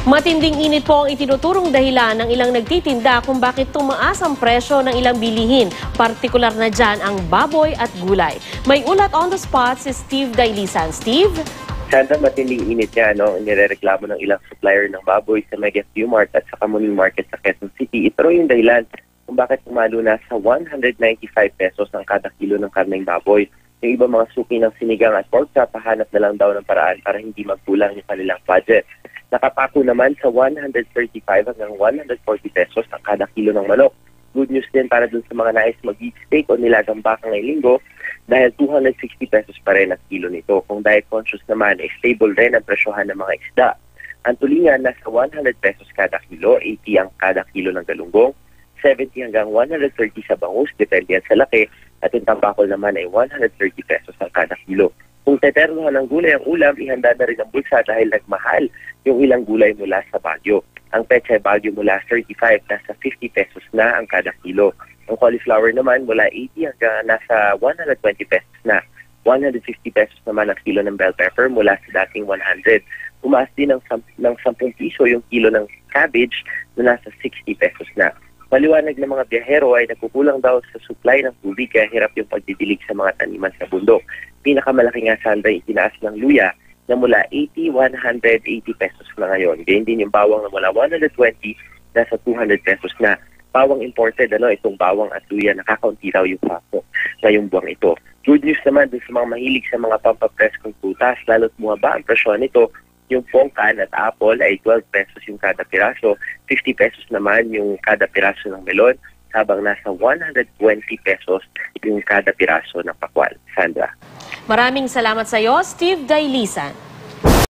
Matinding init po ang itinuturong dahilan ng ilang nagtitinda kung bakit tumaas ang presyo ng ilang bilihin, partikular na dyan ang baboy at gulay. May ulat on the spot si Steve Dailisan. Steve? Sandang matinding init niya, nirereklamo ng ilang supplier ng baboy sa Mega Q-Mart at sa Kamuning Market sa Quezon City. Ito yung dahilan kung bakit pumalo na sa 195 pesos ang kada kilo ng karneng baboy. Yung iba mga suki ng sinigang at pork chop, pahanap na lang daw ng paraan para hindi magkulang yung kanilang budget. Nakapako naman sa 135 hanggang 140 pesos ang kada kilo ng manok. Good news din para dun sa mga nais mag-eat steak o nilagang baka ngayong linggo dahil 260 pesos pa rin ang kilo nito. Kung diet conscious naman, stable rin ang presyohan ng mga isda. Ang tulingan nasa 100 pesos kada kilo, 80 ang kada kilo ng galunggong, 70 hanggang 130 sa bangus, depende yan sa laki, at yung tambakol naman ay 130 pesos ang kada kilo. Kung teternohan ng gulay ang ulam, ihanda na rin ang bulsa dahil nagmahal yung ilang gulay mula sa Baguio. Ang pechay Baguio mula 35, nasa 50 pesos na ang kada kilo. Ang cauliflower naman mula 80 hanggang nasa 120 pesos na. 150 pesos naman ang kilo ng bell pepper mula sa dating 100. Umaas din ng 10 piso yung kilo ng cabbage na nasa 60 pesos na. Paliwanag ng mga biyahero ay nagkukulang daw sa supply ng tubig kaya hirap yung pagdidilig sa mga taniman sa bundok. Pinakamalaki nga Sandra itinaas ng luya na mula 80, 180 pesos na ngayon. Ganyan din yung bawang na mula 120 nasa 200 pesos na. Bawang imported, itong bawang at luya, nakakaunti raw yung hako ngayong buwang ito. Good news naman dun sa mga mahilig sa mga pampapreskong prutas, lalo't bumaba ang presyo nito. Yung pongkan at apple ay 12 pesos yung kada piraso, 50 pesos naman yung kada piraso ng melon, habang nasa 120 pesos yung kada piraso ng pakwal. Sandra. Maraming salamat sa iyo, Steve Dailisan.